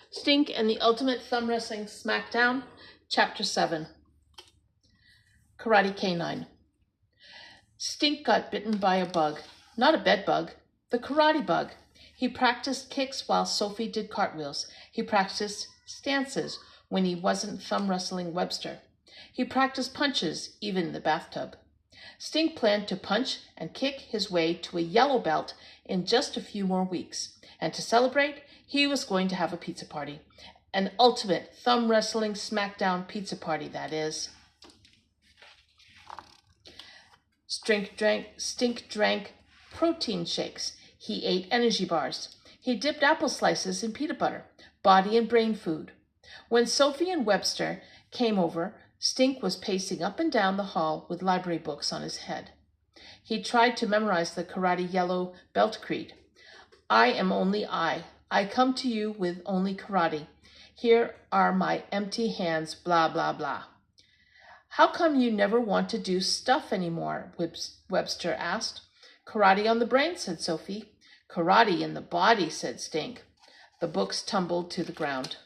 Stink and the Ultimate Thumb Wrestling SmackDown, Chapter 7. Karate Canine. Stink got bitten by a bug. Not a bed bug, the karate bug. He practiced kicks while Sophie did cartwheels. He practiced stances when he wasn't thumb wrestling Webster. He practiced punches, even in the bathtub. Stink planned to punch and kick his way to a yellow belt in just a few more weeks. And to celebrate, he was going to have a pizza party. An ultimate thumb wrestling SmackDown pizza party, that is. Stink drank protein shakes. He ate energy bars. He dipped apple slices in peanut butter, body and brain food. When Sophie and Webster came over, Stink was pacing up and down the hall with library books on his head. He tried to memorize the karate yellow belt creed. I am only I. I come to you with only karate. Here are my empty hands, blah, blah, blah. How come you never want to do stuff anymore? Webster asked. Karate on the brain, said Sophie. Karate in the body, said Stink. The books tumbled to the ground.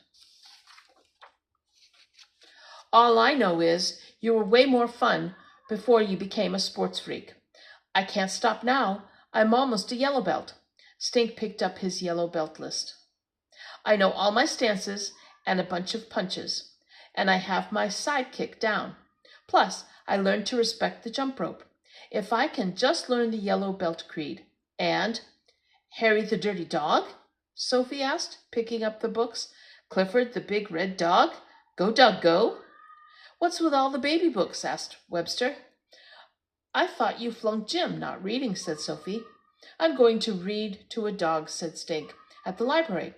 All I know is you were way more fun before you became a sports freak. I can't stop now. I'm almost a yellow belt. Stink picked up his yellow belt list. I know all my stances and a bunch of punches, and I have my sidekick down. Plus, I learned to respect the jump rope. If I can just learn the yellow belt creed. And Harry the Dirty Dog? Sophie asked, picking up the books. Clifford the Big Red Dog? Go, Doug, go. What's with all the baby books? Asked Webster. I thought you flunked gym, not reading, said Sophie. I'm going to read to a dog, said Stink, at the library.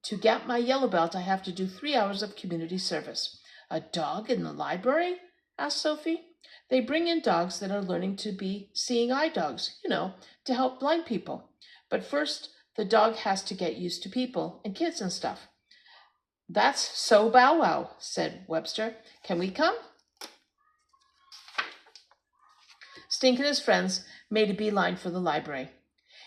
To get my yellow belt, I have to do 3 hours of community service. A dog in the library? Asked Sophie. They bring in dogs that are learning to be seeing eye dogs, to help blind people. But first, the dog has to get used to people and kids and stuff. That's so bow wow, said Webster. Can we come? Stink and his friends made a beeline for the library.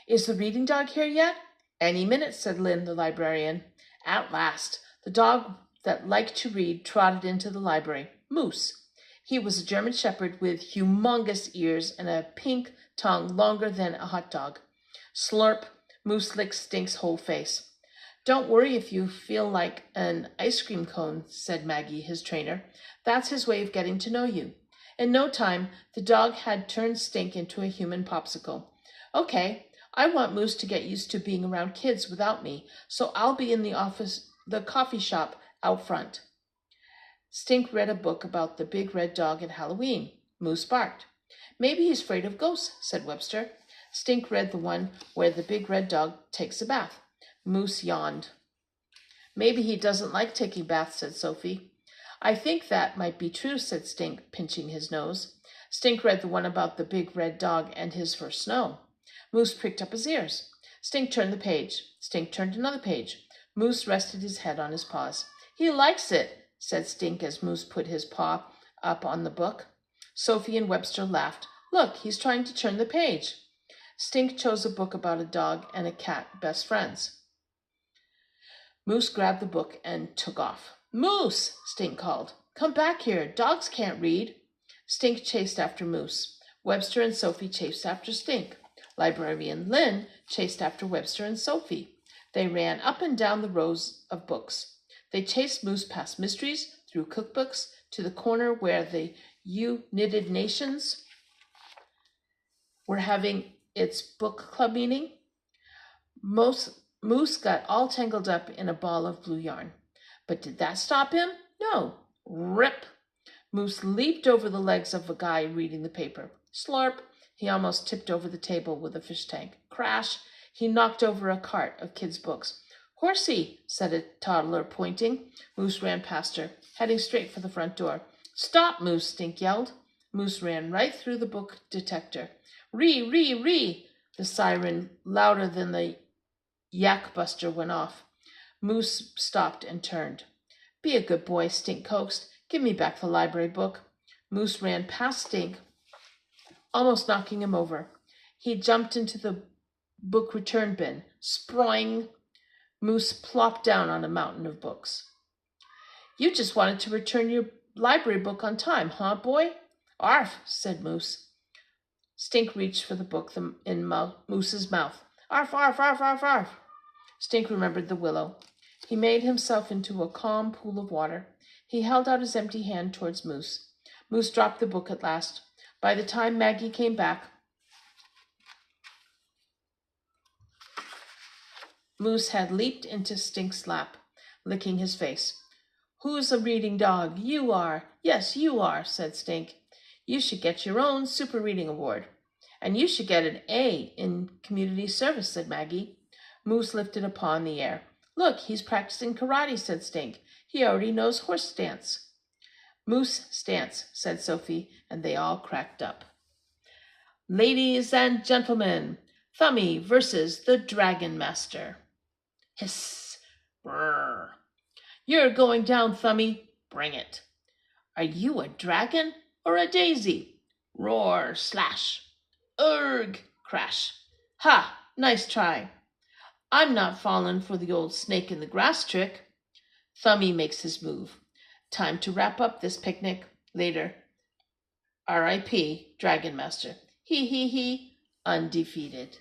Is the reading dog here yet? Any minute, said Lynn, the librarian. At last, the dog that liked to read trotted into the library. Moose. He was a German shepherd with humongous ears and a pink tongue longer than a hot dog. Slurp, Moose licked Stink's whole face. Don't worry if you feel like an ice cream cone, said Maggie, his trainer. That's his way of getting to know you. In no time, the dog had turned Stink into a human popsicle. Okay, I want Moose to get used to being around kids without me, so I'll be in the coffee shop out front. Stink read a book about the big red dog at Halloween. Moose barked. Maybe he's afraid of ghosts, said Webster. Stink read the one where the big red dog takes a bath. Moose yawned. Maybe he doesn't like taking baths, said Sophie. I think that might be true, said Stink, pinching his nose. Stink read the one about the big red dog and his first snow. Moose pricked up his ears. Stink turned the page. Stink turned another page. Moose rested his head on his paws. He likes it, said Stink as Moose put his paw up on the book. Sophie and Webster laughed. Look, he's trying to turn the page. Stink chose a book about a dog and a cat, best friends. Moose grabbed the book and took off. Moose, Stink called. Come back here. Dogs can't read. Stink chased after Moose. Webster and Sophie chased after Stink. Librarian Lynn chased after Webster and Sophie. They ran up and down the rows of books. They chased Moose past mysteries, through cookbooks, to the corner where the United Nations were having its book club meeting. Moose got all tangled up in a ball of blue yarn. But did that stop him? No. Rip! Moose leaped over the legs of a guy reading the paper. Slurp! He almost tipped over the table with a fish tank. Crash! He knocked over a cart of kids' books. Horsey, said a toddler, pointing. Moose ran past her, heading straight for the front door. Stop, Moose, Stink yelled. Moose ran right through the book detector. Ree, ree, ree! The siren, louder than the yak buster, went off. Moose stopped and turned. Be a good boy, Stink coaxed. Give me back the library book. Moose ran past Stink, almost knocking him over. He jumped into the book return bin. Sproing! Moose plopped down on a mountain of books. You just wanted to return your library book on time, huh, boy? Arf, said Moose. Stink reached for the book in Moose's mouth. Arf, arf, arf, arf, arf. Stink remembered the willow. He made himself into a calm pool of water. He held out his empty hand towards Moose. Moose dropped the book at last. By the time Maggie came back, Moose had leaped into Stink's lap, licking his face. Who's a reading dog? You are. Yes, you are, said Stink. You should get your own super reading award. And you should get an A in community service, said Maggie. Moose lifted a paw in the air. Look, he's practicing karate, said Stink. He already knows horse stance. Moose stance, said Sophie, and they all cracked up. Ladies and gentlemen, Thummy versus the Dragon Master. Hiss. Brrr. You're going down, Thummy. Bring it. Are you a dragon or a daisy? Roar, slash. Urgh, crash. Ha, nice try. I'm not falling for the old snake in the grass trick. Thummy makes his move. Time to wrap up this picnic. Later. R.I.P. Dragon Master. He, undefeated.